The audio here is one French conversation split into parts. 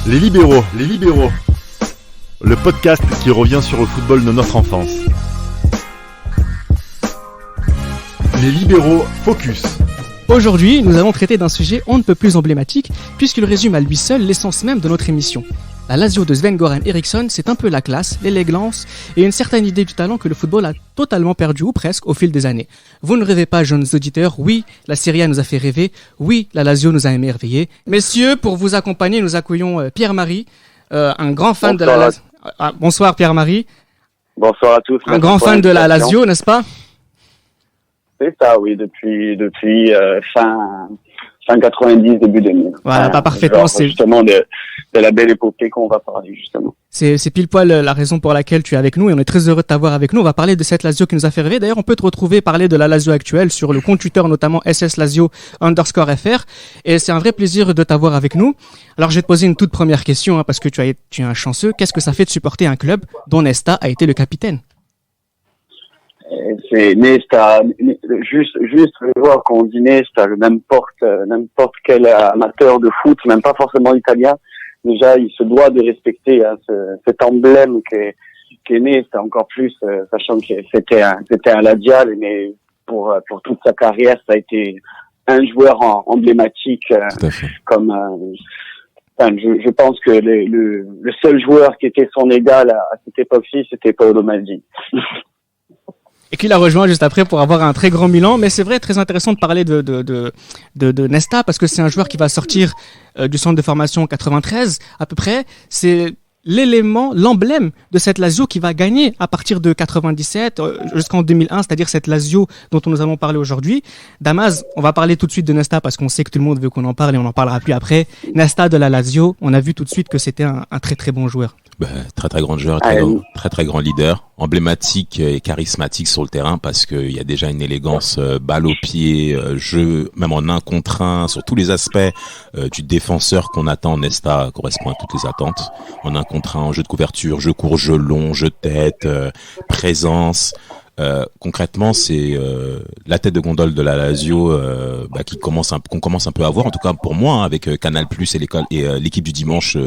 Les libéraux, le podcast qui revient sur le football de notre enfance. Les libéraux focus. Aujourd'hui, nous allons traiter d'un sujet on ne peut plus emblématique, puisqu'il résume à lui seul l'essence même de notre émission. La Lazio de Sven-Göran Eriksson, c'est un peu la classe, l'élégance et une certaine idée du talent que le football a totalement perdu, ou presque, au fil des années. Vous ne rêvez pas, jeunes auditeurs, oui, la Serie A nous a fait rêver, oui, la Lazio nous a émerveillés. Messieurs, pour vous accompagner, nous accueillons Pierre-Marie, un grand fan de la Lazio. Bonsoir Pierre-Marie. Bonsoir à tous. Un grand fan de la Lazio, n'est-ce pas? C'est ça, oui, depuis fin 90, début 2000. Voilà, pas parfaitement. C'est justement de la belle épopée qu'on va parler, justement. C'est pile poil la raison pour laquelle tu es avec nous et on est très heureux de t'avoir avec nous. On va parler de cette Lazio qui nous a fait rêver. D'ailleurs, on peut te retrouver parler de la Lazio actuelle sur le compte Twitter, notamment @SSLazio_FR. Et c'est un vrai plaisir de t'avoir avec nous. Alors, je vais te poser une toute première question, parce que tu es un chanceux. Qu'est-ce que ça fait de supporter un club dont Nesta a été le capitaine? C'est Nesta, juste le joueur qu'on dit Nesta, n'importe quel amateur de foot, même pas forcément italien, déjà il se doit de respecter cet emblème qu'est Nesta, encore plus sachant que c'était un Laziale, mais pour toute sa carrière ça a été un joueur emblématique, comme je pense que le seul joueur qui était son égal à cette époque-ci, c'était Paolo Maldini. Et qui l'a rejoint juste après pour avoir un très grand Milan. Mais c'est vrai, très intéressant de parler de Nesta, parce que c'est un joueur qui va sortir du centre de formation 93 à peu près. C'est l'emblème de cette Lazio qui va gagner à partir de 97 jusqu'en 2001, c'est-à-dire cette Lazio dont nous allons parler aujourd'hui. Damas, on va parler tout de suite de Nesta parce qu'on sait que tout le monde veut qu'on en parle et on en parlera plus après. Nesta de la Lazio, on a vu tout de suite que c'était un très très bon joueur. Très grand joueur, très grand leader, emblématique et charismatique sur le terrain, parce que il y a déjà une élégance, balle au pied, jeu, même en 1 contre 1, sur tous les aspects du défenseur qu'on attend. Nesta correspond à toutes les attentes. En 1 contre 1, en jeu de couverture, jeu court, jeu long, jeu de tête, présence. Concrètement, c'est la tête de gondole de la Lazio qu'on commence un peu à voir, en tout cas pour moi, avec Canal+ et l'équipe du dimanche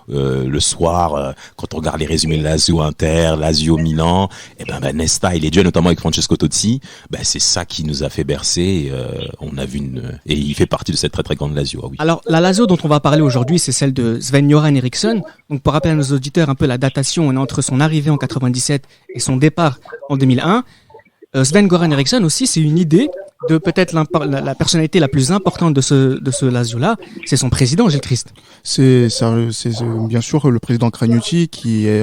le soir, quand on regarde les résumés de Lazio Inter, Lazio Milan, et Nesta, il est duel notamment avec Francesco Totti, c'est ça qui nous a fait bercer. On a vu et il fait partie de cette très très grande Lazio. Ah oui. Alors la Lazio dont on va parler aujourd'hui, c'est celle de Sven-Göran Eriksson. Donc pour rappeler à nos auditeurs un peu la datation, on est entre son arrivée en 97 et son départ en 2001. Sven-Göran Eriksson aussi, c'est une idée de peut-être la personnalité la plus importante de ce Lazio-là, c'est son président, Gilles Christ. C'est bien sûr le président Cragnotti qui est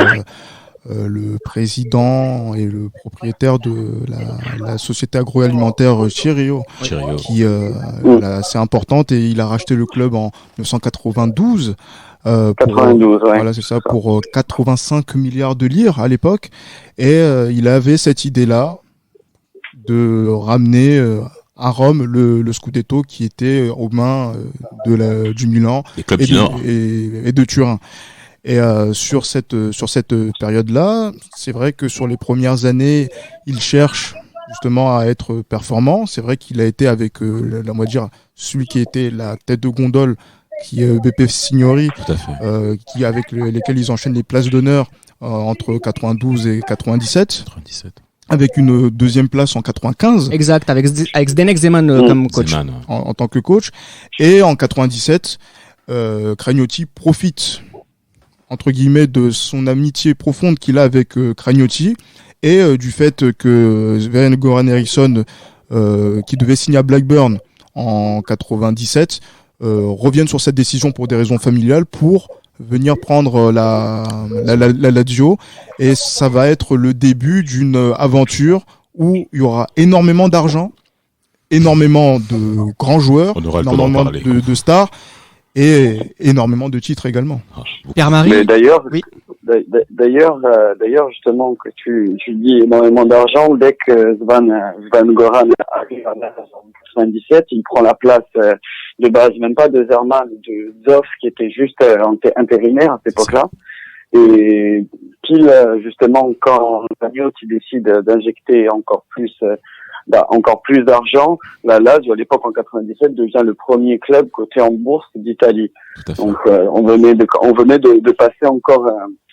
le président et le propriétaire de la société agroalimentaire Cirio, qui c'est importante, et il a racheté le club en 1992. 92, ouais. Voilà, c'est ça, pour 85 milliards de lire à l'époque, et il avait cette idée-là de ramener à Rome le Scudetto qui était aux mains du Milan et de Turin. Et sur cette période-là, c'est vrai que sur les premières années, il cherche justement à être performant. C'est vrai qu'il a été avec, on va dire, celui qui était la tête de gondole, qui est Beppe Signori, qui avec lesquels ils enchaînent les places d'honneur entre 92 et 97. Avec une deuxième place en 95. Exact, avec Zdenek Zeman comme coach. En tant que coach. Et en 97, Cragnotti profite, entre guillemets, de son amitié profonde qu'il a avec Cragnotti, et du fait que Sven-Göran Eriksson, qui devait signer à Blackburn en 97, reviennent sur cette décision pour des raisons familiales, pour venir prendre la Lazio, et ça va être le début d'une aventure où il y aura énormément d'argent, énormément de grands joueurs, énormément de stars, et énormément de titres également. Pierre-Marie. Mais d'ailleurs, oui. D'ailleurs, justement, que tu dis énormément d'argent, dès que Sven-Göran arrive en 97, il prend la place de base, même pas de Zerman, de Zoff, qui était juste intérimaire à cette époque-là. Et pile, justement, quand Cragnotti décide d'injecter encore plus encore plus d'argent, la Lazio à l'époque en 97 devient le premier club coté en bourse d'Italie. Donc on venait de passer encore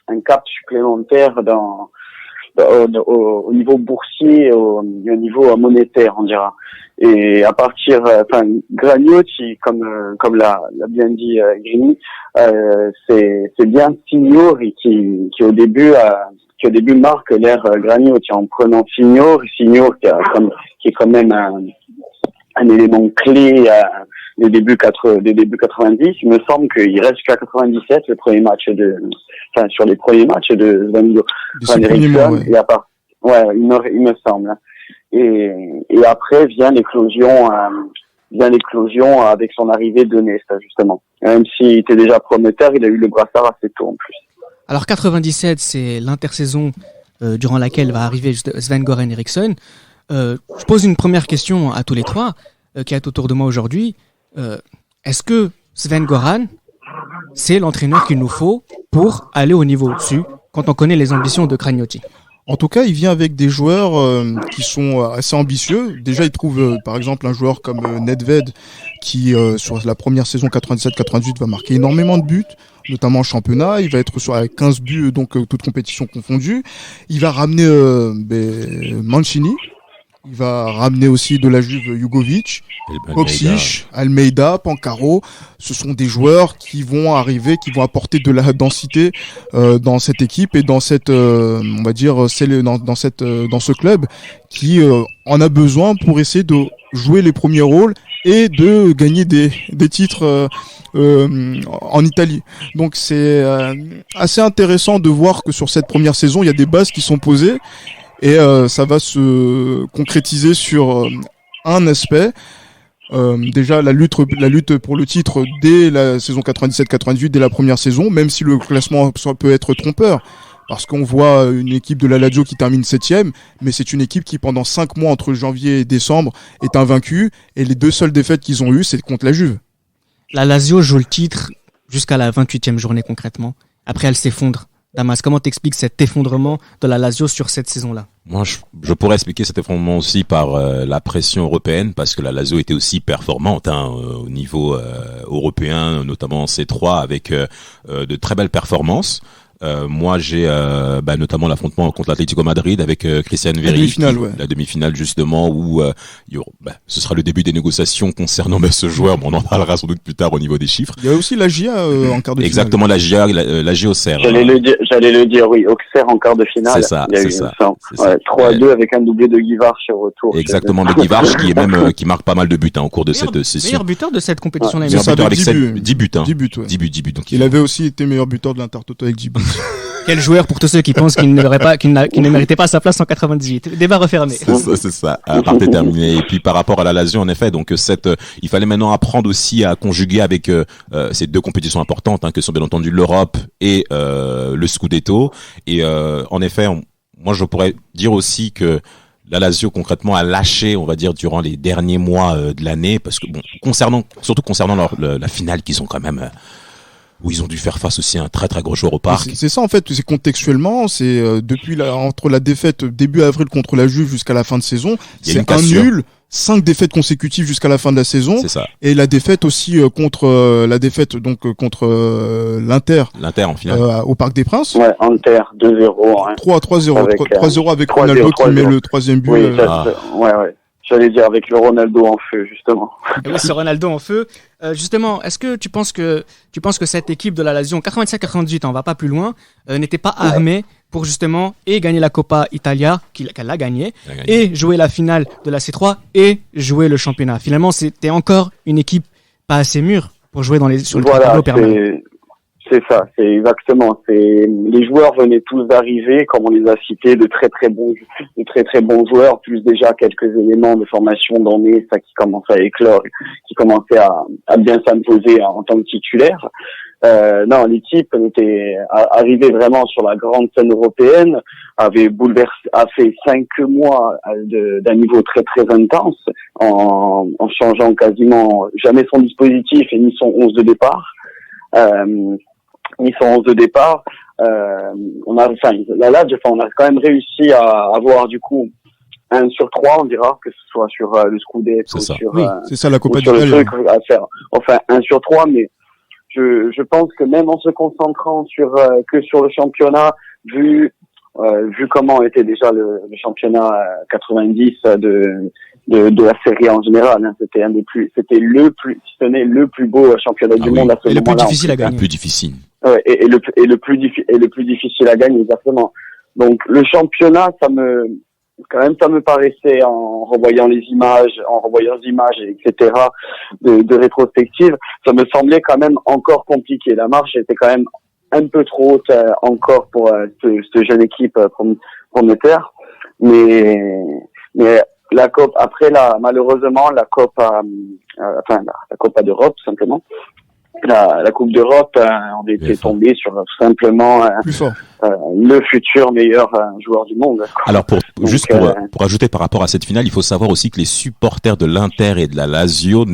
un cap supplémentaire au niveau boursier, au niveau monétaire, on dira. Et à partir, Granioti, comme l'a bien dit Grini, c'est bien Signori qui au début marque l'ère Granioti en prenant Signori qui est quand même un élément clé des débuts 90. Il me semble qu'il reste jusqu'à 97 sur les premiers matchs de Sven Eriksson. Et à part, il me semble. Et après vient l'éclosion avec son arrivée de Nesta, justement. Même s'il était déjà prometteur, il a eu le brassard assez tôt en plus. Alors 97, c'est l'intersaison durant laquelle va arriver Sven-Göran Eriksson. Je pose une première question à tous les trois qui est autour de moi aujourd'hui. Est-ce que Sven-Göran, c'est l'entraîneur qu'il nous faut pour aller au niveau au-dessus quand on connaît les ambitions de Cragnotti? En tout cas, il vient avec des joueurs qui sont assez ambitieux. Déjà, il trouve par exemple un joueur comme Nedved qui, sur la première saison 97-98, va marquer énormément de buts, notamment en championnat. Il va être avec 15 buts, donc toutes compétitions confondues. Il va ramener Mancini. Il va ramener aussi de la Juve Jugovic, Koksic, Almeida, Pancaro. Ce sont des joueurs qui vont arriver, qui vont apporter de la densité dans cette équipe et dans cette, on va dire, dans ce club qui en a besoin pour essayer de jouer les premiers rôles et de gagner des titres en Italie. Donc c'est assez intéressant de voir que sur cette première saison, il y a des bases qui sont posées. Et ça va se concrétiser sur un aspect. Déjà la lutte pour le titre dès la saison 97-98, dès la première saison, même si le classement peut être trompeur. Parce qu'on voit une équipe de la Lazio qui termine 7e, mais c'est une équipe qui pendant 5 mois entre janvier et décembre est invaincue. Et les 2 seules défaites qu'ils ont eues, c'est contre la Juve. La Lazio joue le titre jusqu'à la 28e journée concrètement. Après elle s'effondre. Damas, comment t'expliques cet effondrement de la Lazio sur cette saison-là? Moi, je pourrais expliquer cet effondrement aussi par la pression européenne, parce que la Lazio était aussi performante au niveau européen, notamment en C3, avec de très belles performances. Moi, j'ai notamment l'affrontement contre l'Atlético Madrid avec Christian Vieri, la demi-finale justement où ce sera le début des négociations concernant ce joueur. Bon, on en parlera sans doute plus tard au niveau des chiffres. Il y a aussi la GIA en quart de finale. Exactement, la GIA Auxerre. J'allais le dire, oui, Auxerre en quart de finale. C'est ça, c'est ça. 3-2 avec un doublé de Guy Varche au retour. Exactement, de Guy Varche qui marque pas mal de buts au cours de cette session. Meilleur buteur de cette compétition. Meilleur buteur avec 10 buts. 10 buts. Donc il avait aussi été meilleur buteur de l'Intertoto avec 10 buts. Quel joueur pour tous ceux qui pensent qu'il ne méritait pas sa place en 98. Débat refermé. C'est ça. À part terminé. Et puis par rapport à la Lazio, en effet, donc il fallait maintenant apprendre aussi à conjuguer avec ces 2 compétitions importantes, que sont bien entendu l'Europe et le Scudetto. Et en effet, moi je pourrais dire aussi que la Lazio concrètement a lâché, on va dire, durant les derniers mois de l'année, parce que surtout concernant la finale qu'ils ont quand même. Où ils ont dû faire face aussi à un très très gros joueur au parc. C'est ça en fait, c'est contextuellement, c'est entre la défaite début avril contre la Juve jusqu'à la fin de saison, c'est un nul, 5 défaites consécutives jusqu'à la fin de la saison. C'est ça. Et la défaite aussi contre l'Inter. L'Inter en finale. Au Parc des Princes. Ouais, Inter 2-0. 3-0 avec Ronaldo qui met le 3e but. Oui, ouais. J'allais dire avec le Ronaldo en feu, justement. Oui, c'est Ronaldo en feu. Justement, est-ce que tu penses que cette équipe de la Lazio, en 97-98, on va pas plus loin, n'était pas armée pour justement gagner la Coppa Italia, qu'elle a gagnée, et jouer la finale de la C3 et jouer le championnat. Finalement, c'était encore une équipe pas assez mûre pour jouer sur le tableau permanent. C'est ça, c'est exactement. Les joueurs venaient tous d'arriver, comme on les a cités, de très très bons joueurs, plus déjà quelques éléments de formation dans ça qui commençaient à éclore, qui commençaient à bien s'imposer en tant que titulaire. Non, l'équipe était arrivée vraiment sur la grande scène européenne, a fait 5 mois d'un niveau très très intense, en changeant quasiment jamais son dispositif et ni son 11 de départ. La Lazio, on a quand même réussi à avoir du coup 1 sur 3, on dira, que ce soit sur le Scudetto, sur c'est ça la Coppa sur le d'Italie. truc à faire. Enfin 1 sur 3, mais je pense que même en se concentrant que sur le championnat, vu comment était déjà le championnat 90 de la série en général, hein, c'était le plus, si ce n'est le plus beau championnat du monde à ce moment-là. Et le plus difficile à gagner. Le plus difficile. Ouais, et le plus difficile à gagner, exactement. Donc le championnat, ça me paraissait, en revoyant les images, etc., de rétrospective, ça me semblait quand même encore compliqué. La marche était quand même un peu trop haute encore pour cette jeune équipe prometteur. Mais la Coupe, après malheureusement, la Copa d'Europe, tout simplement. La Coupe d'Europe, on était tombé sur simplement le futur meilleur joueur du monde. Alors pour ajouter par rapport à cette finale, il faut savoir aussi que les supporters de l'Inter et de la Lazio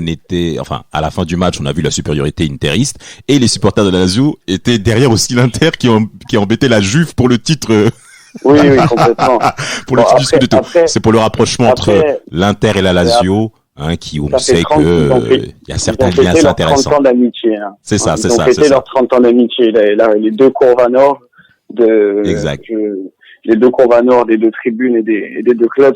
à la fin du match, on a vu la supériorité interiste, et les supporters de la Lazio étaient derrière aussi l'Inter qui embêtait la Juve pour le titre. Oui, complètement. Pour le titre du Scudetto. C'est pour le rapprochement entre l'Inter et la Lazio. On sait que il y a certains liens assez intéressants. 30 ans d'amitié. Hein. C'est ça. Ils ont fêté leurs 30 ans d'amitié. Les deux Corvanor les deux Corvanor des deux tribunes et des deux clubs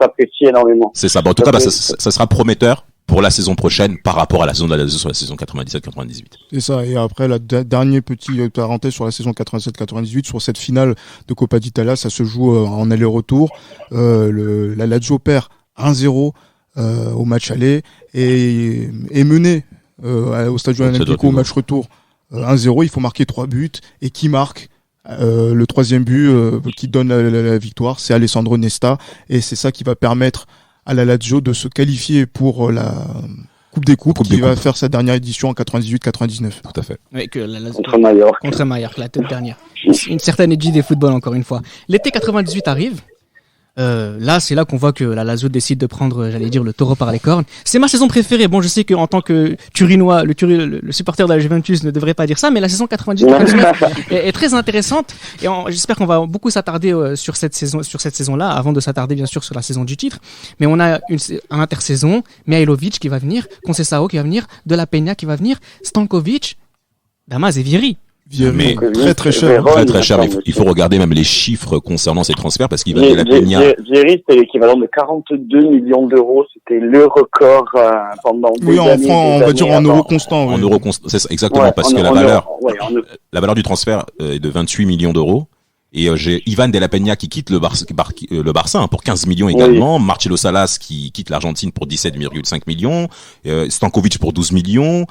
s'apprécient énormément. C'est ça. Bon, en tout cas, ça sera prometteur pour la saison prochaine par rapport à la saison de la Lazio sur la saison 97-98. C'est ça. Et après, la dernière petite parenthèse sur la saison 87-98, sur cette finale de Coppa d'Italia, ça se joue en aller-retour. La Lazio perd 1-0 au match aller et est mené au Stadio Olimpico au match retour 1-0. Il faut marquer 3 buts. Et qui marque le troisième but qui donne la victoire, c'est Alessandro Nesta. Et c'est ça qui va permettre à la Lazio de se qualifier pour la Coupe des Coupes qui va faire sa dernière édition en 98-99. Tout à fait. Avec la Lazio contre Mallorca, la toute dernière. Une certaine edgy des footballs, encore une fois. L'été 98 arrive. Là, c'est là qu'on voit que la Lazio décide de prendre, le taureau par les cornes. C'est ma saison préférée. Bon, je sais qu'en tant que Turinois, le supporter de la Juventus ne devrait pas dire ça, mais la saison 98-99 est très intéressante. Et j'espère qu'on va beaucoup s'attarder sur cette saison-là, avant de s'attarder bien sûr sur la saison du titre. Mais on a un intersaison, Mihailovic qui va venir, Conceição qui va venir, De La Peña qui va venir, Stankovic, Damas et Vieri. Mais très cher. Très cher. Mais il faut regarder même les chiffres concernant ces transferts parce qu'il va de la Peña. Vieri, c'était l'équivalent de 42 millions d'euros. C'était le record pendant des années. Oui, on va dire en euros constants. En euros constants, c'est ça, exactement, parce que la valeur du transfert est de 28 millions d'euros. Et j'ai Ivan de la Peña qui quitte le Barça pour 15 millions également, oui. Marcelo Salas qui quitte l'Argentine pour 17,5 millions, Stankovic pour 12 millions,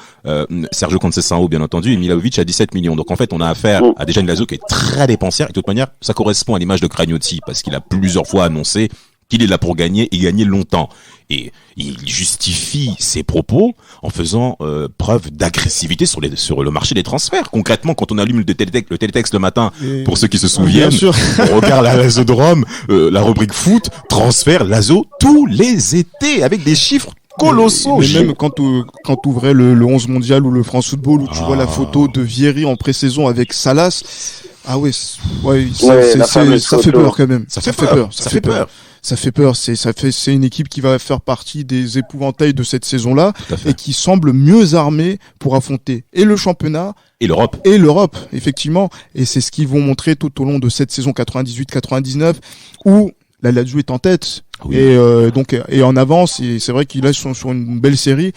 Sergio Conceição bien entendu, et Mihailovic à 17 millions. Donc en fait, on a affaire à déjà une Lazio qui est très dépensière, et de toute manière, ça correspond à l'image de Cragnotti parce qu'il a plusieurs fois annoncé qu'il est là pour gagner et gagner longtemps. Et il justifie ses propos en faisant preuve d'agressivité sur le marché des transferts. Concrètement, quand on allume le télétexte le matin, pour ceux qui se souviennent, on regarde la Lazio de Rome, la rubrique foot, transfert, Lazio, tous les étés, avec des chiffres colossaux. Mais même quand tu ouvrais le 11 mondial ou le France Football, où tu vois la photo de Vieri en pré-saison avec Salas, ça fait peur quand même. Ça fait peur. C'est une équipe qui va faire partie des épouvantails de cette saison-là et qui semble mieux armée pour affronter et le championnat et l'Europe, effectivement. Et c'est ce qu'ils vont montrer tout au long de cette saison 98-99 où la Lazio est en tête et en avance. Et c'est vrai qu'ils sont sur une belle série.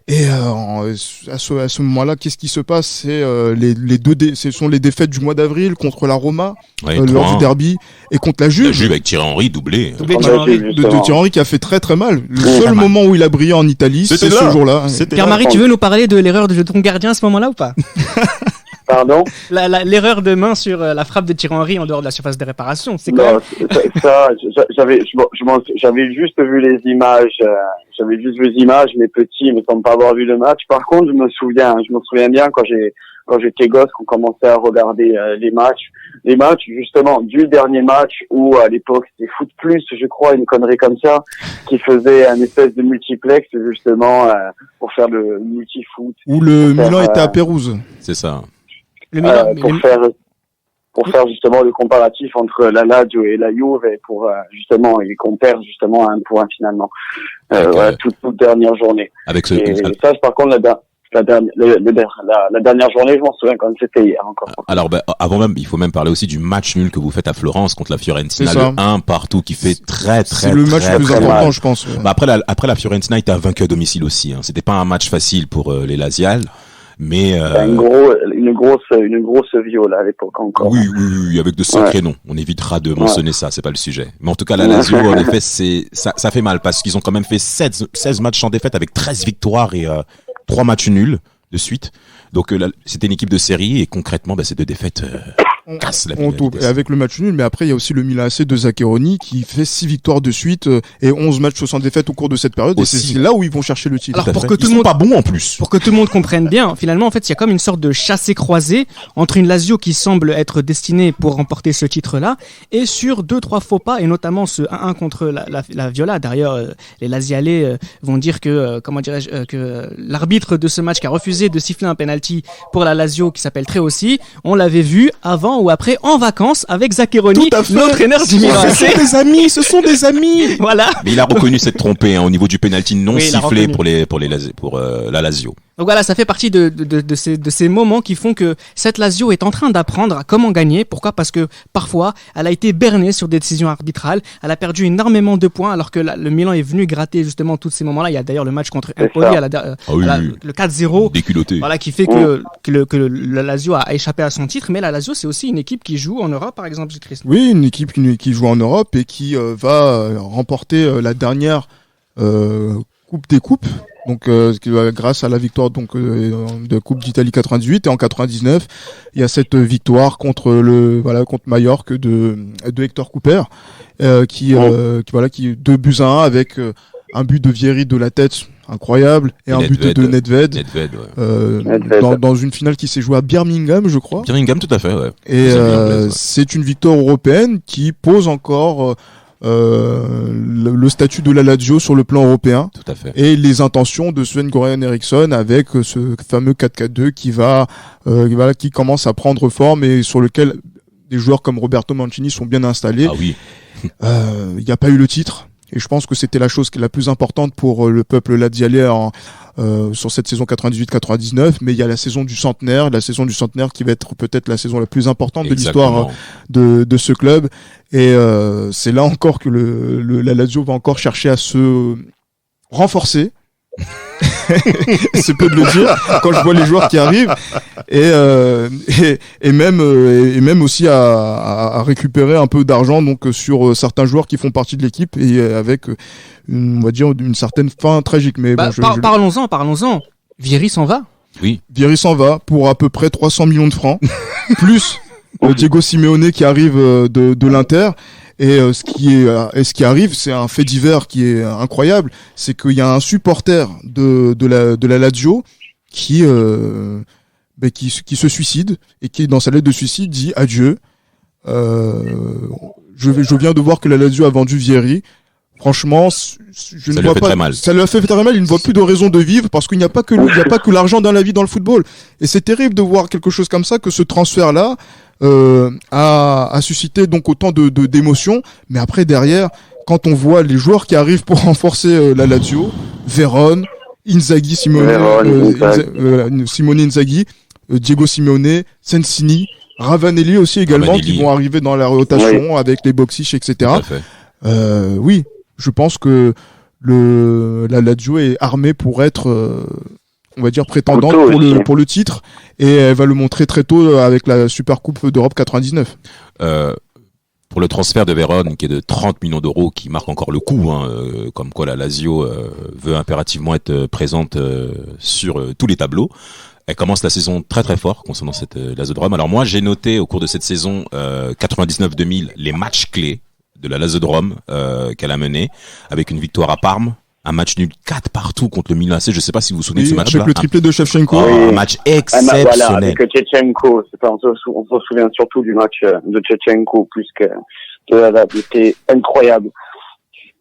Et à ce moment-là, qu'est-ce qui se passe? C'est ce sont les défaites du mois d'avril contre la Roma lors du derby et contre la Juve. La Juve avec Thierry Henry doublé de Thierry Henry qui a fait très très mal. Le seul moment où il a brillé en Italie, c'est ce jour-là. Pierre-Marie, tu veux nous parler de l'erreur de ton gardien à ce moment-là ou pas? Pardon? L'erreur de main sur la frappe de Thierry Henry en dehors de la surface de réparation, c'est quoi? J'avais juste vu les images, mais petit, mais sans pas avoir vu le match. Par contre, je me souviens bien quand j'étais gosse, qu'on commençait à regarder les matchs justement du dernier match où à l'époque c'était Foot Plus, je crois, une connerie comme ça, qui faisait un espèce de multiplex justement pour faire le multi-foot. Où le Milan était à Pérouse. C'est ça. Le Milan, faire justement le comparatif entre la Lazio et la Juve et pour justement ils compèrent justement à un point finalement voilà, toute dernière journée. Avec ce, et ça par contre la dernière journée, je m'en souviens quand c'était hier encore. Alors, avant même, il faut même parler aussi du match nul que vous faites à Florence contre la Fiorentina, le 1 partout qui fait très c'est le match le plus important, je pense. Ouais. Après la Fiorentina était vaincu à domicile aussi, hein. C'était pas un match facile pour les Laziales, mais une grosse viola à l'époque encore. Oui, avec de sacrés noms. On évitera de mentionner ça, c'est pas le sujet. Mais en tout cas, la Lazio, en effet, ça fait mal parce qu'ils ont quand même fait 16 matchs sans défaite avec 13 victoires et 3 matchs nuls de suite. Donc c'était une équipe de série et concrètement, ces 2 défaites cassent la vie. Et avec le match nul, mais après il y a aussi le Milan AC de Zaccheroni qui fait 6 victoires de suite et 11 matchs sans défaite au cours de cette période. Aussi. Et c'est là où ils vont chercher le titre. Alors pour que tout ils le sont monde pas bons en plus. Pour que tout le monde comprenne bien, finalement en fait il y a comme une sorte de chassé-croisé entre une Lazio qui semble être destinée pour remporter ce titre-là et sur 2-3 faux pas et notamment ce 1-1 contre la Viola. D'ailleurs les Lazialais vont dire que que l'arbitre de ce match qui a refusé de siffler un penalty pour la Lazio qui s'appelle Treossi, on l'avait vu avant ou après en vacances avec Zaccheroni, l'entraîneur du Milan AC. Ce sont des amis. Voilà. Mais il a reconnu s'être trompé au niveau du penalty non sifflé pour la Lazio. Donc voilà, ça fait partie de ces moments qui font que cette Lazio est en train d'apprendre à comment gagner. Pourquoi ? Parce que parfois, elle a été bernée sur des décisions arbitrales. Elle a perdu énormément de points alors que le Milan est venu gratter justement tous ces moments-là. Il y a d'ailleurs le match contre Empoli, le 4-0, déculotté. Voilà, qui fait que la Lazio a échappé à son titre. Mais la Lazio, c'est aussi une équipe qui joue en Europe, par exemple, Christ. Oui, une équipe qui joue en Europe et qui va remporter la dernière Coupe des Coupes. Donc grâce à la victoire de Coupe d'Italie 98 et en 99, il y a cette victoire contre Majorque de Hector Cooper qui 2-1 avec un but de Vieri de la tête incroyable et un but de Nedved. Dans une finale qui s'est jouée à Birmingham, je crois. Birmingham, tout à fait, ouais. Et c'est une victoire européenne qui pose encore le statut de la Lazio sur le plan européen. Tout à fait. Et les intentions de Sven-Göran Eriksson avec ce fameux 4-4-2 qui commence à prendre forme et sur lequel des joueurs comme Roberto Mancini sont bien installés. Ah oui. Il n'y a pas eu le titre. Et je pense que c'était la chose qui est la plus importante pour le peuple lazialais sur cette saison 98-99, mais il y a la saison du centenaire qui va être peut-être la saison la plus importante de l'histoire de ce club. Et c'est là encore que la Lazio va encore chercher à se renforcer. C'est peu de le dire quand je vois les joueurs qui arrivent et même aussi à récupérer un peu d'argent donc sur certains joueurs qui font partie de l'équipe et avec on va dire une certaine fin tragique. Mais parlons-en. Vieri s'en va. Oui. Vieri s'en va pour à peu près 300 millions de francs plus Diego Simeone qui arrive de l'Inter. Et ce qui arrive, c'est un fait divers qui est incroyable, c'est qu'il y a un supporter de la Lazio qui se suicide et qui dans sa lettre de suicide dit adieu. Je viens de voir que la Lazio a vendu Vieri. Franchement, je ne vois pas. Ça lui a fait très mal. Il ne voit plus de raison de vivre parce qu'il n'y a pas que l'argent dans la vie dans le football. Et c'est terrible de voir quelque chose comme ça, que ce transfert-là a suscité donc autant d'émotions. Mais après derrière, quand on voit les joueurs qui arrivent pour renforcer la Lazio, Veron, Inzaghi, Simone Inzaghi, Diego Simeone, Sensini, Ravanelli aussi également qui vont arriver dans la rotation avec les Boxic, etc. Oui. Je pense que la Lazio est armée pour être, on va dire, prétendante pour le titre, et elle va le montrer très tôt avec la Supercoupe d'Europe 99. Pour le transfert de Vérone, qui est de 30 millions d'euros, qui marque encore le coup, comme quoi la Lazio veut impérativement être présente sur tous les tableaux. Elle commence la saison très très fort concernant cette Lazodrome. Alors moi, j'ai noté au cours de cette saison 99-2000 les matchs clés de la Lazodrome qu'elle a mené, avec une victoire à Parme, un match nul 4 partout contre le Milan AC. Je sais pas si vous vous souvenez de ce match-là. Avec le triplé de Shevchenko. Un match exceptionnel. Voilà, avec Shevchenko. On se souvient surtout du match de Shevchenko plus que de la Lazio. C'était incroyable.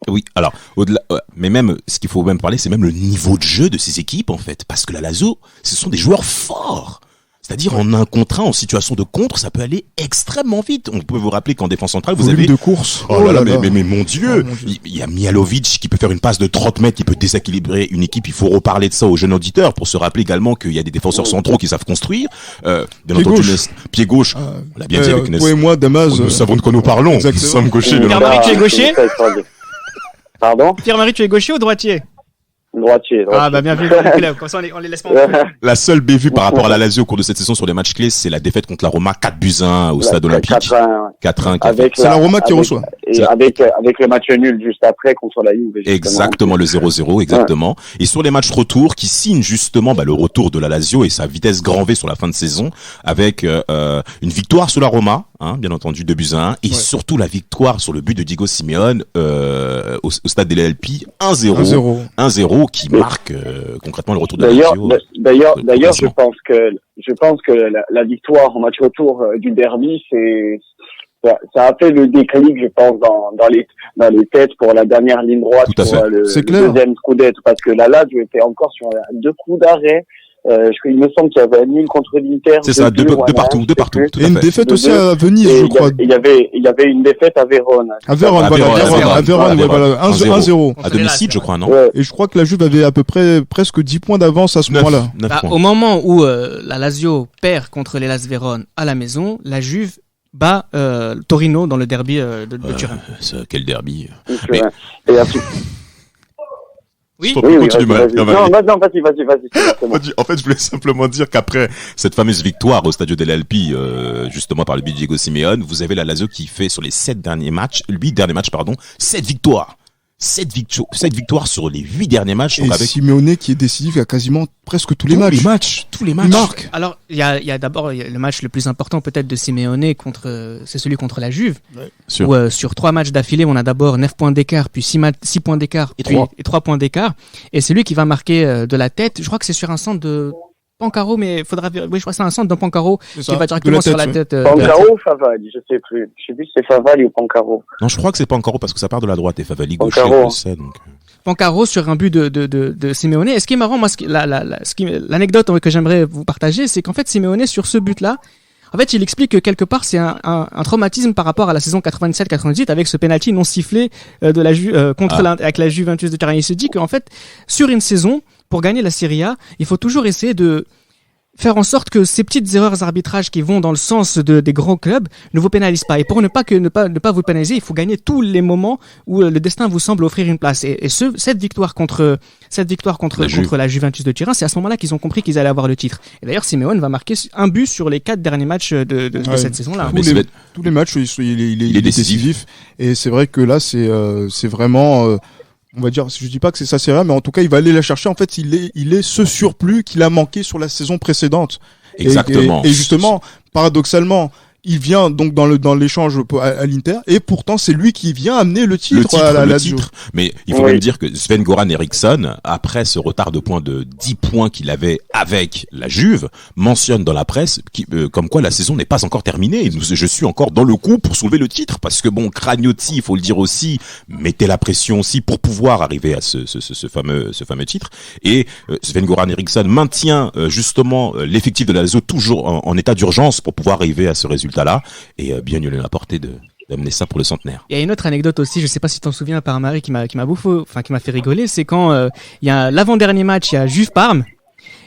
Oui, alors au-delà, mais même ce qu'il faut même parler, c'est même le niveau de jeu de ces équipes en fait, parce que la Lazio, ce sont des joueurs forts. C'est-à-dire en un contre un, en situation de contre, ça peut aller extrêmement vite. On peut vous rappeler qu'en défense centrale, vous avez de course. Oh là là, mais mon Dieu, il y a Mihalovic qui peut faire une passe de 30 mètres, qui peut déséquilibrer une équipe. Il faut reparler de ça aux jeunes auditeurs pour se rappeler également qu'il y a des défenseurs centraux qui savent construire. Bien entendu, pied gauche. On l'a bien dit avec Nest. Toi et moi, Damas. Nous savons de quoi nous parlons. Exactement. Nous sommes gauchers. Pierre-Marie, tu es gaucher? Pardon? Pierre-Marie, tu es gaucher ou droitier? Droitier. Ah bah bien vu, comme ça on les laisse pas. La seule bévue par rapport à la Lazio au cours de cette saison sur les matchs clés, c'est la défaite contre la Roma 4-1 au stade olympique. 4-1. C'est la Roma qui reçoit. Et avec le match nul juste après contre la Juve. Exactement, le 0-0, exactement. Ouais. Et sur les matchs retour qui signent justement le retour de la Lazio et sa vitesse grand V sur la fin de saison avec une victoire sur la Roma, bien entendu 2-1, et surtout la victoire sur le but de Diego Simeone au stade de l'Alpi 1-0 qui marque concrètement le retour de la Lazio. D'ailleurs, je pense que la victoire en match retour du derby, ça a fait le déclic, je pense, dans les têtes pour la dernière ligne droite pour le deuxième Scudetto, parce que la Lazio était encore sur 2 coups d'arrêt. Il me semble qu'il y avait un nul contre l'Inter. C'est ça, deux partout. Et une défaite aussi à Venise, je crois. Il y avait une défaite à Vérone. À Vérone, 1-0. À domicile, je crois, non? Et je crois que la Juve avait à peu près presque 10 points d'avance à ce moment-là. Au moment où la Lazio perd contre l'Hellas Vérone à la maison, la Juve bat Torino dans le derby de Turin. Quel derby. Et ensuite... Oui, continue, vas-y. Non, vas-y. En fait, je voulais simplement dire qu'après cette fameuse victoire au Stadio dell'Alpi, justement par le but de Diego Simeone, vous avez la Lazio qui fait sur les 8 derniers matchs, 7 victoires. 7 victoires sur les 8 derniers matchs. Et avec Simeone qui est décisif à quasiment presque tous les matchs. Tous les matchs. Marque. Alors, il y a d'abord le match le plus important peut-être de Simeone c'est celui contre la Juve. Ouais. Où sur 3 matchs d'affilée, on a d'abord 9 points d'écart, puis 6 points d'écart, et 3 points d'écart. Et c'est lui qui va marquer de la tête. Je crois que c'est sur un centre de Pancaro, mais je crois que c'est un centre de Pancaro qui va directement sur la tête. Pancaro ou Favalli, je sais plus. Je sais plus si c'est Favalli ou Pancaro. Non, je crois que c'est Pancaro parce que ça part de la droite et Favalli gaucher, je sais, donc. Pancaro sur un but de Simeone. Et ce qui est marrant, moi, l'anecdote que j'aimerais vous partager, c'est qu'en fait, Simeone, sur ce but-là, en fait, il explique que quelque part, c'est un traumatisme par rapport à la saison 97-98 avec ce penalty non sifflé de la avec la Juventus de Turin. Il se dit qu'en fait, sur une saison, pour gagner la Serie A, il faut toujours essayer de faire en sorte que ces petites erreurs d'arbitrage qui vont dans le sens des grands clubs ne vous pénalisent pas. Et pour ne pas vous pénaliser, il faut gagner tous les moments où le destin vous semble offrir une place. Et cette victoire contre la Juventus de Turin, c'est à ce moment-là qu'ils ont compris qu'ils allaient avoir le titre. Et d'ailleurs, Simeone va marquer un but sur les 4 derniers matchs de cette saison-là. Tous les matchs, il est décisif. Et c'est vrai que là, c'est vraiment, on va dire, je dis pas que c'est ça, c'est vrai, mais en tout cas, il va aller la chercher. En fait, il est ce surplus qu'il a manqué sur la saison précédente. Exactement. Et justement, paradoxalement, il vient donc dans l'échange à l'Inter, et pourtant c'est lui qui vient amener le titre à la Lazio. Mais il faut même dire que Sven-Goran Eriksson, après ce retard de points de 10 points qu'il avait avec la Juve, mentionne dans la presse comme quoi la saison n'est pas encore terminée. Je suis encore dans le coup pour soulever le titre, parce que bon, Cragnotti, il faut le dire aussi, mettait la pression aussi pour pouvoir arriver à ce fameux titre. Et Sven-Goran Eriksson maintient justement l'effectif de la Lazio toujours en état d'urgence pour pouvoir arriver à ce résultat là, et bien il a porté d'amener ça pour le centenaire. Il y a une autre anecdote aussi, je sais pas si tu t'en souviens, par Marie, qui m'a fait rigoler, c'est quand il y a l'avant-dernier match, il y a Juve Parme,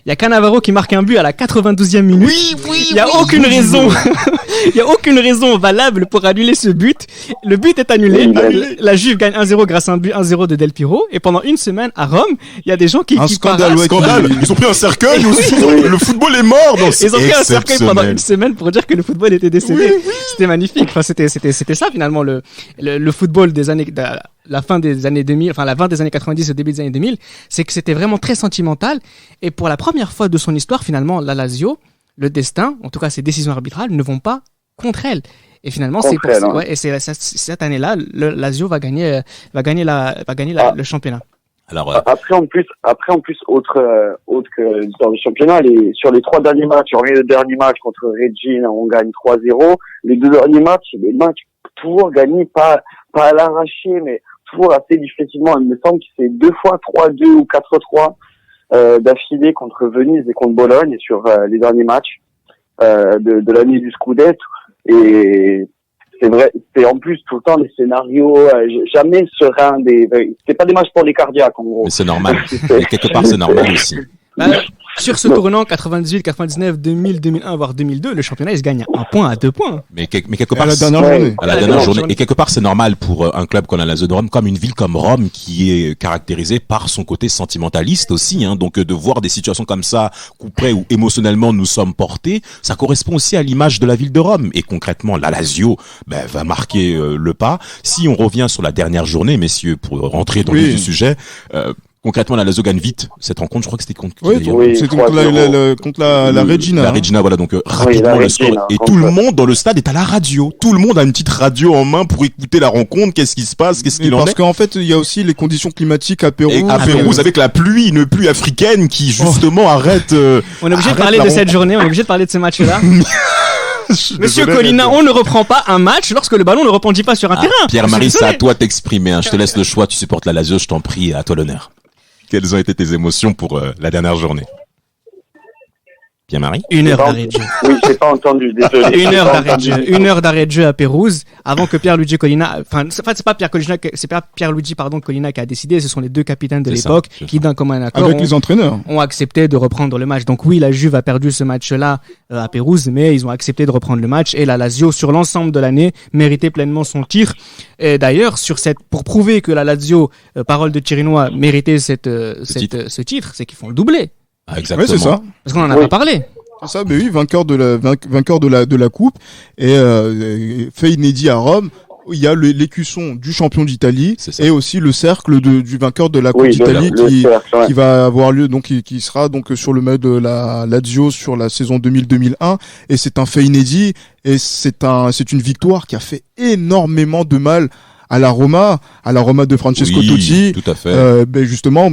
il y a Cannavaro qui marque un but à la 92e minute. Il y a aucune raison. Il y a aucune raison valable pour annuler ce but. Le but est annulé. La Juve gagne 1-0 grâce à un but 1-0 de Del Piero. Et pendant une semaine, à Rome, il y a des gens qui scandale. Ils ont pris un cercueil. Le football est mort. Ils ont pris un cercueil pendant une semaine pour dire que le football était décédé. C'était magnifique. Enfin, c'était ça finalement le football des années, la fin des années 2000, enfin la fin des années 90 au début des années 2000, c'est que c'était vraiment très sentimental. Et pour la première fois de son histoire, finalement, la Lazio, le destin, en tout cas ses décisions arbitrales, ne vont pas contre elle. Et finalement, c'est cette année-là, le Lazio va gagner le championnat. Alors, après en plus, autre que dans le championnat, sur les 3 derniers matchs, le dernier match contre Regina, on gagne 3-0. Les 2 derniers matchs, c'est des matchs toujours gagnés, pas à l'arraché, mais toujours assez difficilement. Il me semble que c'est 2 fois 3-2 ou 4-3 d'affilée contre Venise et contre Bologne sur les derniers matchs. de l'année du Scudetto. Et c'est vrai, c'est en plus tout le temps des scénarios jamais sereins, c'est pas des matchs pour les cardiaques en gros. Mais c'est normal. Et quelque part, c'est normal aussi. Sur ce tournant 98, 99, 2000, 2001, voire 2002, le championnat il se gagne à 1 point, à 2 points. Mais quelque part, à la dernière journée. À la dernière journée. Et quelque part, c'est normal pour un club comme la Lazio de Rome, comme une ville comme Rome, qui est caractérisée par son côté sentimentaliste aussi. Hein. Donc, de voir des situations comme ça, coup près où émotionnellement nous sommes portés, ça correspond aussi à l'image de la ville de Rome. Et concrètement, la Lazio va marquer le pas. Si on revient sur la dernière journée, messieurs, pour rentrer dans le vif du sujet. Concrètement, la Lazio gagne vite cette rencontre. Je crois que c'était contre c'était contre la Regina. La Regina, voilà. Donc rapidement le score. Et tout le monde dans le stade est à la radio. Tout le monde a une petite radio en main pour écouter la rencontre. Qu'est-ce qui se passe? Qu'est-ce qu'il en est? Parce qu'en fait, il y a aussi les conditions climatiques à Pérouse. Et à Pérouse, avec la pluie, une pluie africaine qui justement arrête. On est obligé de parler de cette journée. On est obligé de parler de ce match-là. Monsieur Colina, on ne reprend pas un match lorsque le ballon ne rebondit pas sur un terrain. Pierre-Marie, c'est à toi de t'exprimer. Hein. Je te laisse le choix. Tu supportes la Lazio, je t'en prie. À toi l'honneur. Quelles ont été tes émotions pour la dernière journée? Pierre-Marie? 1 heure d'arrêt de jeu. Oui, j'ai pas entendu, désolé. 1 heure d'arrêt de jeu. 1 heure d'arrêt de jeu à Pérouse, avant que Pierluigi Collina, c'est pas Pierluigi, Collina qui a décidé, ce sont les deux capitaines de l'époque qui, d'un commun accord, avec les entraîneurs, ont accepté de reprendre le match. Donc oui, la Juve a perdu ce match-là, à Pérouse, mais ils ont accepté de reprendre le match et la Lazio, sur l'ensemble de l'année, méritait pleinement son tir. Et d'ailleurs, pour prouver que la Lazio, parole de Chirinois, méritait ce titre, c'est qu'ils font le doublé. Ah, exactement. Oui, c'est ça. Parce qu'on en a pas parlé. C'est ça, mais oui, vainqueur de la coupe et fait inédit à Rome. Il y a l'écusson du champion d'Italie et aussi le cercle du vainqueur de la Coupe d'Italie qui va avoir lieu, donc qui sera donc sur le maillot de la Lazio sur la saison 2000-2001, et c'est un fait inédit et c'est une victoire qui a fait énormément de mal à la Roma de Francesco Totti. Tout à fait. Justement,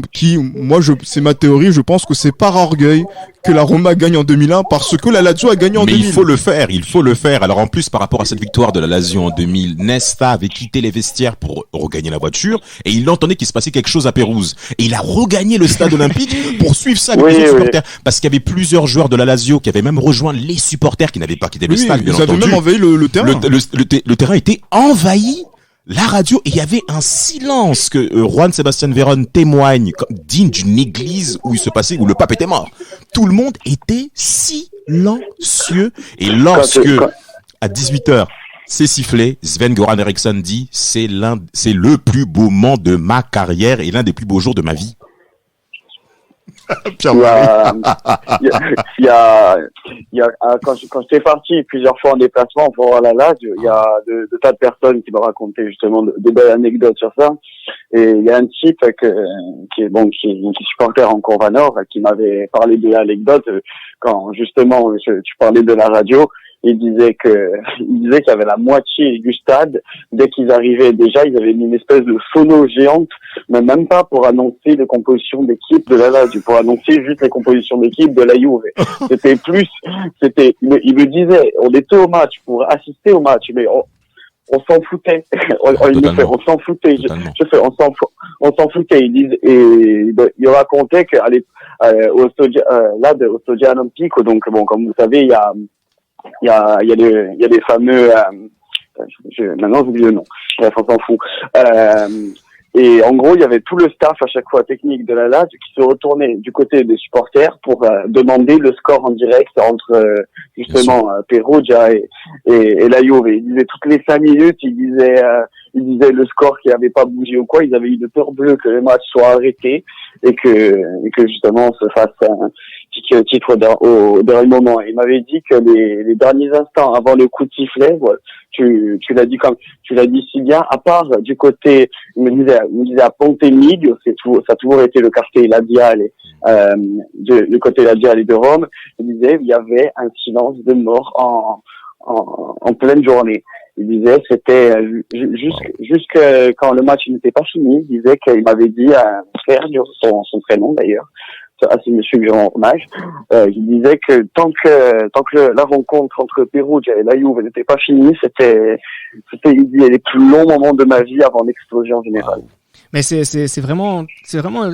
c'est ma théorie, je pense que c'est par orgueil que la Roma gagne en 2001 parce que la Lazio a gagné en 2000. Mais il faut le faire. Alors en plus, par rapport à cette victoire de la Lazio en 2000, Nesta avait quitté les vestiaires pour regagner la voiture et il entendait qu'il se passait quelque chose à Pérouse. Et il a regagné le stade olympique pour suivre ça avec les supporters. Parce qu'il y avait plusieurs joueurs de la Lazio qui avaient même rejoint les supporters qui n'avaient pas quitté le stade, bien entendu. Ils avaient même envahi le terrain. Le terrain était envahi. La radio, et il y avait un silence que Juan Sebastian Veron témoigne, digne d'une église où le pape était mort. Tout le monde était silencieux. Et lorsque, à 18h, c'est sifflé, Sven-Göran Eriksson dit, c'est le plus beau moment de ma carrière et l'un des plus beaux jours de ma vie. Il y a quand j'étais parti plusieurs fois en déplacement pour voir la Lazio, il y a de tas de personnes qui m'ont raconté justement de belles anecdotes sur ça. Et il y a un type qui est supporter en Curva Nord qui m'avait parlé de l'anecdote quand justement tu parlais de la radio. Il disait qu'il y avait la moitié du stade. Dès qu'ils arrivaient, déjà, ils avaient mis une espèce de sono géante, mais même pas pour annoncer les compositions d'équipe de la Lazio, pour annoncer juste les compositions d'équipe de la Juve. Il me disait, on était au match pour assister au match, mais on s'en foutait. On s'en foutait. On s'en foutait. Il racontait au Stadium Olimpico, donc bon, comme vous savez, il y a des fameux maintenant j'oublie le nom, bref, on s'en fout. Et en gros il y avait tout le staff à chaque fois technique de la Lazio qui se retournait du côté des supporters pour demander le score en direct entre justement Perugia et la Juve. Il disait toutes les 5 minutes, il disait le score qui avait pas bougé ou quoi. Ils avaient eu de peur bleue que le match soit arrêté et que justement se fasse un titre au dernier moment. Il m'avait dit que les derniers instants avant le coup de sifflet, voilà, tu l'as dit si bien, à part du côté, il me disait à Ponte Miglio, ça a toujours été le quartier Laziale, du côté Laziale de Rome. Il disait, il y avait un silence de mort en pleine journée. Il disait, c'était jusque quand le match n'était pas fini, il disait qu'il m'avait dit à frère, son prénom d'ailleurs, c'est monsieur que je rends hommage, il disait que tant que la rencontre entre Perugia et la Juve n'était pas finie, c'était il dit, les plus longs moments de ma vie avant l'explosion générale. Mais c'est vraiment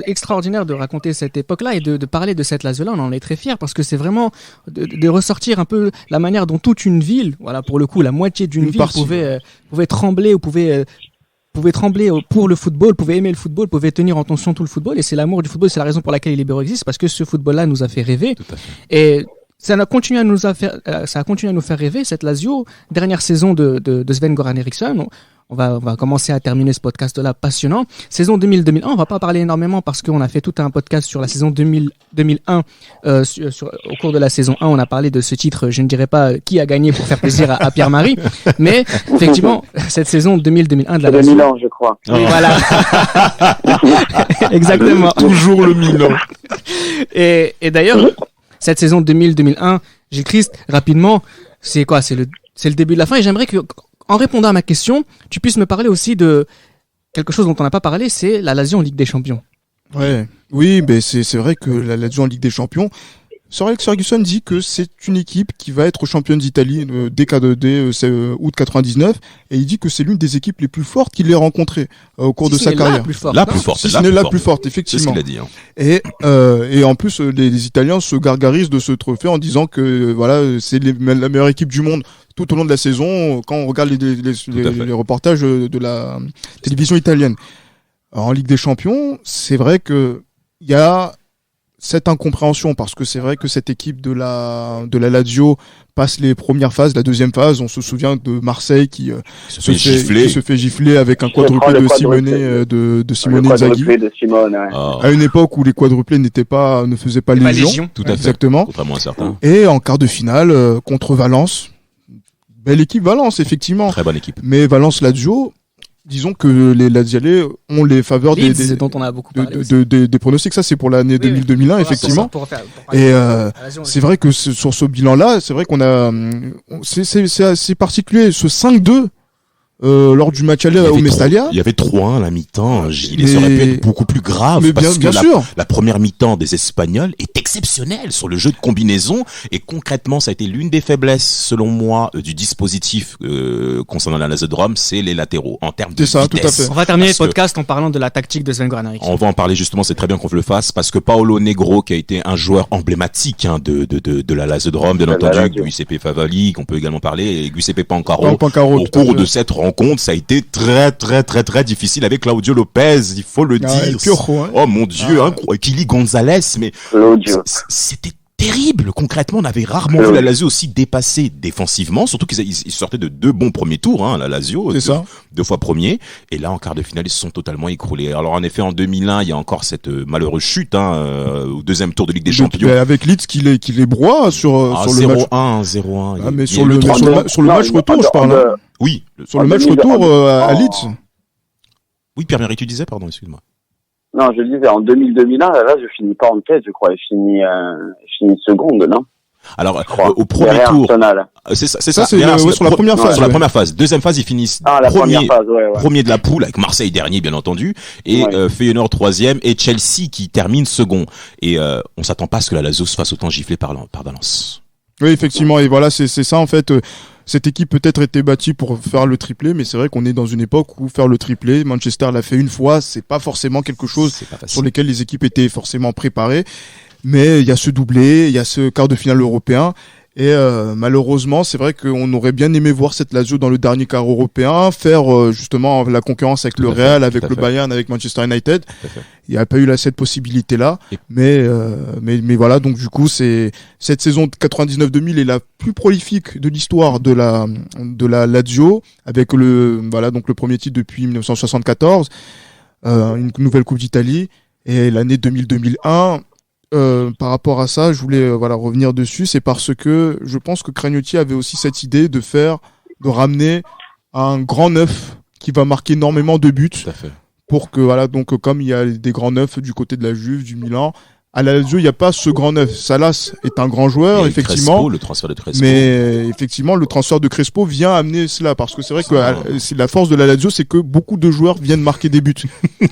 extraordinaire de raconter cette époque-là et de parler de cette Lazio-là. On en est très fiers parce que c'est vraiment de ressortir un peu la manière dont toute une ville, voilà, pour le coup, la moitié d'une ville pouvait trembler ou pouvait trembler pour le football, pouvait aimer le football, pouvait tenir en tension tout le football. Et c'est l'amour du football, c'est la raison pour laquelle les libéraux existent, parce que ce football-là nous a fait rêver. Tout à fait. Et ça a continué à nous faire rêver, cette Lazio. Dernière saison de Sven-Göran Eriksson. On va commencer à terminer ce podcast-là passionnant. Saison 2000-2001, on va pas parler énormément parce qu'on a fait tout un podcast sur la saison 2001. Au cours de la saison 1, on a parlé de ce titre, je ne dirais pas qui a gagné pour faire plaisir à Pierre-Marie, mais effectivement, cette saison 2000-2001 de la Lazio. Le Milan, je crois. Oui, voilà. Exactement. Toujours le Milan. Et d'ailleurs, cette saison 2000-2001, Gilles Christ, rapidement, c'est quoi? C'est le début de la fin, et j'aimerais que, en répondant à ma question, tu puisses me parler aussi de quelque chose dont on n'a pas parlé, c'est la Lazio en Ligue des Champions. Ouais. Oui, mais c'est vrai que la Lazio en Ligue des Champions, Sir Alex Ferguson dit que c'est une équipe qui va être championne d'Italie dès août 99, et il dit que c'est l'une des équipes les plus fortes qu'il ait rencontrées au cours de sa carrière. La plus forte, effectivement. C'est ce qu'il a dit. Et en plus, les Italiens se gargarisent de ce trophée en disant que voilà, c'est la meilleure équipe du monde tout au long de la saison, quand on regarde les reportages de la télévision italienne. Alors, en Ligue des Champions, c'est vrai que il y a cette incompréhension, parce que c'est vrai que cette équipe de la Lazio passe les premières phases, la deuxième phase, on se souvient de Marseille qui se fait gifler avec un quadruplé de Simone Inzaghi. À une époque où les quadruplés ne faisaient pas légion. Tout à fait. Exactement. Contrairement à certains. Et en quart de finale, contre Valence. Belle équipe Valence, effectivement. Très bonne équipe. Mais Valence-Lazio, disons que les Lazialais ont les faveurs dont on a beaucoup parlé des pronostics. Ça, c'est pour l'année 2000-2001, effectivement. Et c'est vrai que sur ce bilan-là, c'est vrai qu'on a, c'est assez particulier. Ce 5-2 lors du match aller au Mestalla. Il y avait 3-1 à la mi-temps. Ça aurait pu être beaucoup plus grave. Mais parce bien que sûr. La première mi-temps des Espagnols est exceptionnelle sur le jeu de combinaison. Et concrètement, ça a été l'une des faiblesses, selon moi, du dispositif concernant la Lazio de Rome, c'est les latéraux en termes de vitesse. Tout à fait. On va terminer le podcast en parlant de la tactique de Sven-Göran Eriksson. On va en parler justement, c'est très bien qu'on le fasse, parce que Paolo Negro, qui a été un joueur emblématique de la Lazio de Rome, bien entendu, Giuseppe Favali, qu'on peut également parler, et Giuseppe Pancaro, au cours de cette rencontre, ça a été très très très très difficile avec Claudio Lopez, il faut le dire. Piojo, hein. Oh mon Dieu, Kili Gonzalez, mais c'était terrible. Concrètement, on avait rarement vu la Lazio aussi dépassée défensivement, surtout qu'ils sortaient de 2 bons premiers tours, la Lazio, deux fois premier, et là en quart de finale ils se sont totalement écroulés. Alors en effet, en 2001, il y a encore cette malheureuse chute au deuxième tour de Ligue des Champions, avec Leeds qui les broie sur le match 0-1. Ah, mais sur le match retour, je parle. Oui, sur le match retour à Leeds. Oui, Pierre-Marie, tu disais, pardon, excuse-moi. Non, je le disais, en 2000-2001, là, je finis pas en tête, je crois. Je finis seconde, non? Alors, au premier tour. C'est ça. Sur la première phase. Sur la première phase. Deuxième phase, ils finissent premier de la poule, avec Marseille dernier, bien entendu. Et, Feyenoord troisième, et Chelsea qui termine second. Et, on s'attend pas à ce que la Lazio se fasse autant gifler par Valence. Oui, effectivement. Et voilà, c'est ça, en fait. Cette équipe peut-être était bâtie pour faire le triplé, mais c'est vrai qu'on est dans une époque où faire le triplé, Manchester l'a fait une fois, c'est pas forcément quelque chose sur lequel les équipes étaient forcément préparées. Mais il y a ce doublé, il y a ce quart de finale européen. Et malheureusement, c'est vrai qu'on aurait bien aimé voir cette Lazio dans le dernier quart européen, faire justement la concurrence avec le Real, avec le Bayern, avec Manchester United. Il n'y a pas eu cette possibilité-là. Mais voilà, donc du coup, cette saison de 99-2000 est la plus prolifique de l'histoire de la Lazio, avec le premier titre depuis 1974, une nouvelle Coupe d'Italie, et l'année 2000-2001. Par rapport à ça, je voulais revenir dessus, c'est parce que je pense que Cragnotti avait aussi cette idée de ramener un grand neuf qui va marquer énormément de buts. Tout à fait. Pour que donc comme il y a des grands neufs du côté de la Juve, du Milan, à la Lazio il n'y a pas ce grand neuf. Salas est un grand joueur, effectivement. Crespo, le transfert de Crespo. Mais effectivement, le transfert de Crespo vient amener cela, parce que c'est vrai que c'est la force de la Lazio, c'est que beaucoup de joueurs viennent marquer des buts.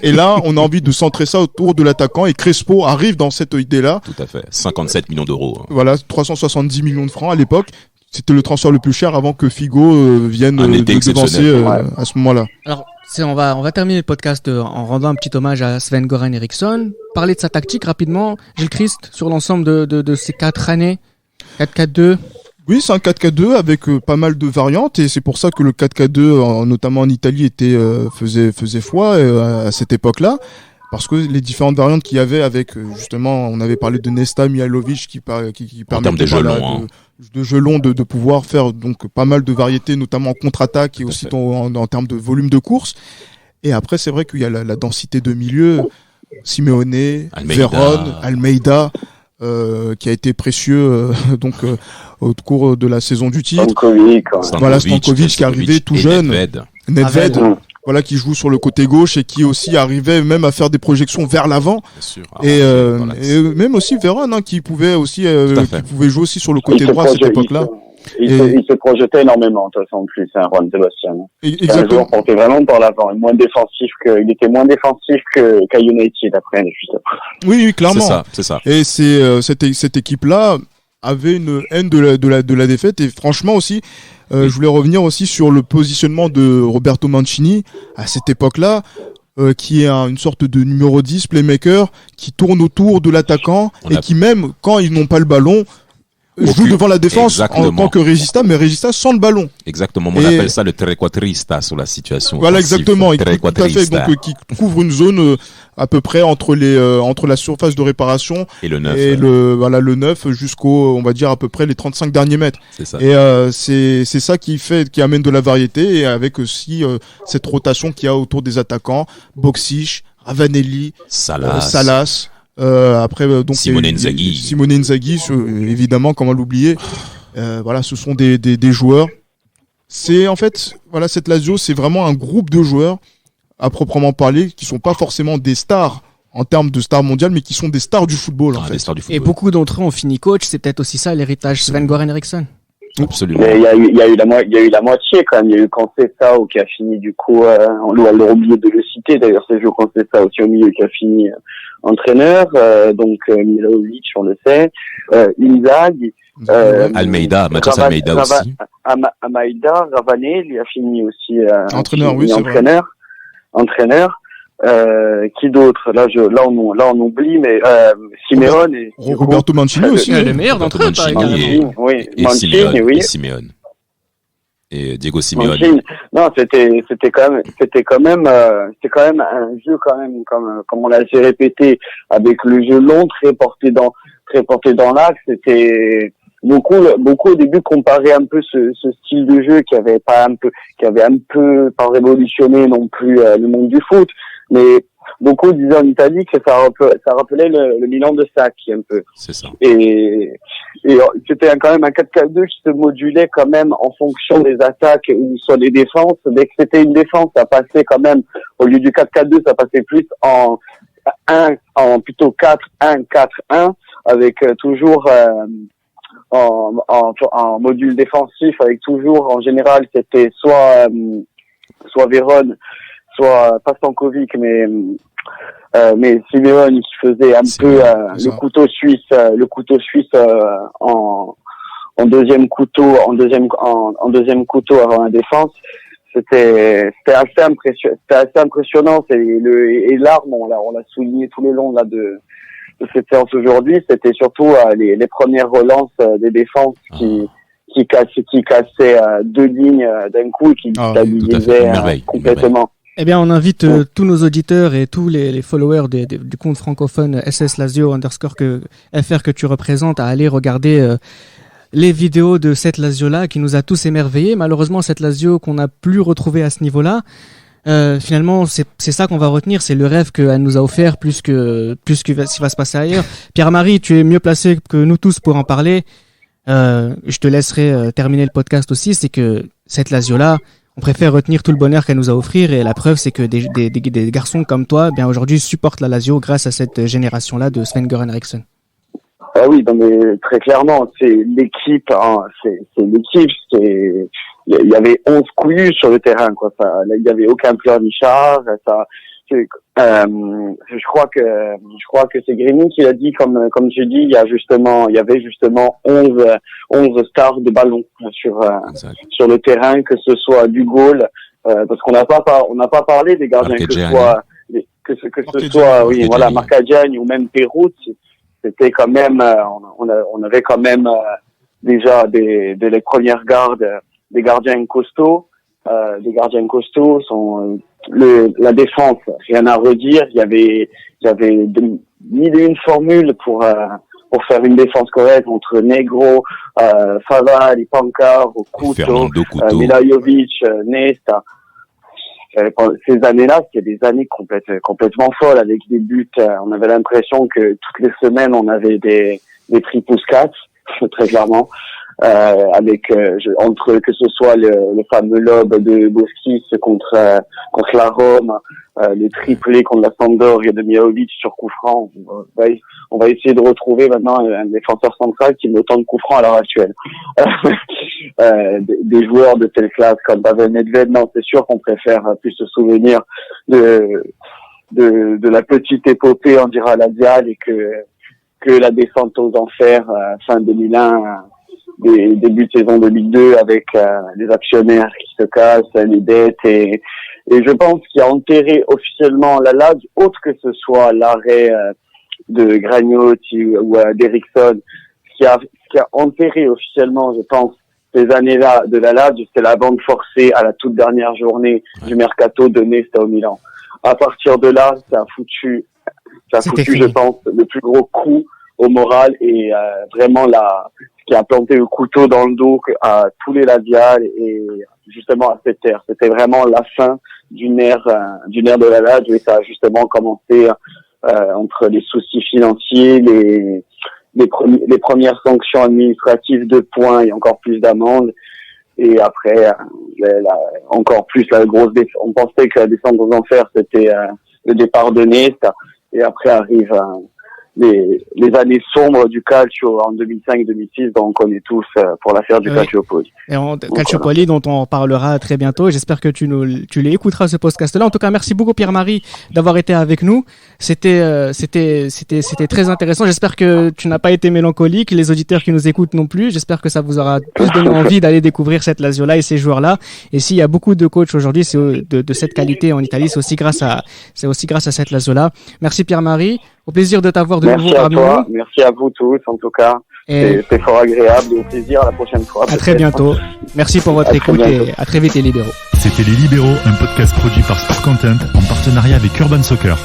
Et là, on a envie de centrer ça autour de l'attaquant, et Crespo arrive dans cette idée-là. Tout à fait. 57 millions d'euros. Voilà, 370 millions de francs à l'époque. C'était le transfert le plus cher avant que Figo vienne devancer à ce moment-là. Alors, On va terminer le podcast en rendant un petit hommage à Sven-Göran Eriksson. Parler de sa tactique rapidement, Gilles Christ, sur l'ensemble de ces 4 années. 4-4-2. Oui, c'est un 4-4-2 avec pas mal de variantes et c'est pour ça que le 4-4-2, notamment en Italie, faisait foi à cette époque-là. Parce que les différentes variantes qu'il y avait avec, justement, on avait parlé de Nesta, Mihajlovic qui permet de jeu long, de jeu long de pouvoir faire donc pas mal de variétés, notamment en contre-attaque et aussi en termes de volume de course. Et après, c'est vrai qu'il y a la densité de milieu, Simeone, Veron, Almeida, qui a été précieux au cours de la saison du titre. Stankovic qui est arrivé tout jeune. Nedved. Voilà, qui joue sur le côté gauche et qui aussi arrivait même à faire des projections vers l'avant. Et même aussi Veron, qui pouvait aussi, qui pouvait jouer aussi sur le côté droit à cette époque-là. Il se projetait énormément, de toute façon, en plus, Juan Sebastian. Exactement. Un joueur porté vraiment par l'avant, il était moins défensif qu'à United après, juste après. Oui, clairement. C'est ça. Et cette équipe-là avait une haine de la défaite et franchement aussi, je voulais revenir aussi sur le positionnement de Roberto Mancini à cette époque-là, qui est une sorte de numéro 10 playmaker qui tourne autour de l'attaquant qui même quand ils n'ont pas le ballon joue devant la défense en tant que Regista, mais Regista sans le ballon. Exactement. On appelle ça le trequartista sur la situation. Voilà, exactement. Tout à fait. Donc, qui couvre une zone à peu près entre la surface de réparation et le 9. Et le 9 jusqu'au, on va dire, à peu près les 35 derniers mètres. C'est ça. Et, c'est ça qui amène de la variété et avec aussi, cette rotation qu'il y a autour des attaquants. Boksic, Ravanelli, Salas. Après donc Simone Inzaghi, évidemment, comment l'oublier. Voilà, ce sont des joueurs. C'est en fait, voilà, cette Lazio, c'est vraiment un groupe de joueurs à proprement parler qui sont pas forcément des stars en termes de stars mondiales, mais qui sont des stars du football en fait. Et beaucoup d'entre eux ont fini coach. C'est peut-être aussi ça l'héritage Sven-Göran Eriksson. Absolument. Mais il y a eu la moitié quand même. Il y a eu Conceição qui a fini du coup, on doit oublier de le citer d'ailleurs, c'est Sergio Conceição aussi au milieu qui a fini entraîneur, donc Mihajlovic on le sait, Inzaghi, Almeida, Matheus Almeida aussi. Almeida, Ravanelli, il a fini aussi entraîneur, oui, entraîneur. Qui d'autre? Là on oublie, mais Simeone et Roberto Mancini aussi. Le meilleur d'entre eux, Mancini, oui. Et Simeone. Et Diego Simeone. Non, c'était quand même un jeu quand même, comme on l'a assez répété, avec le jeu long très porté dans l'axe. C'était beaucoup au début comparé un peu ce style de jeu qui avait un peu pas révolutionné non plus le monde du foot, mais beaucoup disaient en Italie que ça rappelait le Milan de Sacchi un peu. C'est ça. Et c'était quand même un 4-4-2 qui se modulait quand même en fonction des attaques ou sur les défenses. Dès que c'était une défense, ça passait quand même, au lieu du 4-4-2, ça passait plus en plutôt 4-1-4-1 avec toujours en module défensif, avec toujours en général c'était soit Veron, soit pas Stankovic, mais Simeone qui faisait un peu le couteau suisse en deuxième couteau avant la défense. C'était assez impressionnant. Et l'arme, on l'a souligné tout le long là de cette séance aujourd'hui, c'était surtout les premières relances des défenses qui cassaient deux lignes d'un coup et qui stabilisaient complètement. Eh bien, on invite tous nos auditeurs et tous les followers du compte francophone SS Lazio _FR que tu représentes à aller regarder les vidéos de cette Lazio-là qui nous a tous émerveillés. Malheureusement, cette Lazio qu'on n'a plus retrouvée à ce niveau-là, finalement, c'est ça qu'on va retenir, c'est le rêve qu'elle nous a offert plus que ce qui va se passer ailleurs. Pierre-Marie, tu es mieux placé que nous tous pour en parler. Je te laisserai terminer le podcast aussi. C'est que cette Lazio-là, on préfère retenir tout le bonheur qu'elle nous a offert, et la preuve, c'est que des garçons comme toi, bien aujourd'hui, supportent la Lazio grâce à cette génération-là de Sven-Göran Eriksson. Ah oui, non mais très clairement, c'est l'équipe, c'est l'équipe, il y avait 11 couillus sur le terrain, quoi. Il y avait aucun pleurnichard, je crois que c'est Grini qui l'a dit, comme tu dis, il y avait justement 11 stars de ballon sur le terrain, que ce soit du goal, parce qu'on n'a pas parlé des gardiens, que ce soit, oui, voilà, Marcadiani ou même Perrault, c'était quand même, on avait quand même déjà les premières gardes, des gardiens costauds. La défense, rien à redire. Il y avait mille et une formules pour faire une défense correcte entre Negro, Faval, Pankar, Couto, Milajovic, Nesta. Ces années-là, c'était des années complètement folles avec des buts. On avait l'impression que toutes les semaines, on avait des Puskas, très clairement. Entre que ce soit le fameux lob de Boskis contre la Rome, les triplés contre la Sampdoria de Mihaovic sur coup franc. On va essayer de retrouver maintenant un défenseur central qui met autant de coups francs à l'heure actuelle. Des joueurs de telle classe comme Pavel Nedved, non, c'est sûr qu'on préfère plus se souvenir de la petite épopée, on dira la Dial, et que la descente aux enfers fin 2001. Des débuts de saison de Ligue 2 avec les actionnaires qui se cassent, les dettes, et je pense qu'il a enterré officiellement la Lazio, autre que ce soit l'arrêt de Gragnotti ou d'Eriksson, ce qui a enterré officiellement, je pense, ces années-là de la Lazio, c'est la vente forcée à la toute dernière journée du mercato de Nesta au Milan. À partir de là, ça a foutu, je pense, le plus gros coup au moral et vraiment qui a planté le couteau dans le dos à tous les Laziales et justement à cette ère. C'était vraiment la fin d'une ère de la Lazio, et ça a justement commencé entre les soucis financiers, les premières sanctions administratives de points et encore plus d'amendes, et après encore plus la grosse descente. On pensait que la descente aux enfers c'était le départ de Nesta, et après arrive les années sombres du calcio en 2005-2006, dont on connaît tous pour l'affaire du Calciopoli. Et Calciopoli, dont on parlera très bientôt. Et j'espère que tu les écouteras, ce podcast-là. En tout cas, merci beaucoup Pierre-Marie d'avoir été avec nous. C'était très intéressant. J'espère que tu n'as pas été mélancolique, les auditeurs qui nous écoutent non plus. J'espère que ça vous aura plus donné envie d'aller découvrir cette Lazio-là et ces joueurs-là. Et s'il y a beaucoup de coachs aujourd'hui, c'est de cette qualité en Italie, c'est aussi grâce à cette Lazio-là. Merci Pierre-Marie. Au plaisir de t'avoir de nouveau parmi nous. Merci à vous tous, en tout cas. C'est fort agréable, et au plaisir à la prochaine fois. À très bientôt. Merci pour votre écoute et à très vite les libéraux. C'était Les Libéraux, un podcast produit par Sport Content en partenariat avec Urban Soccer.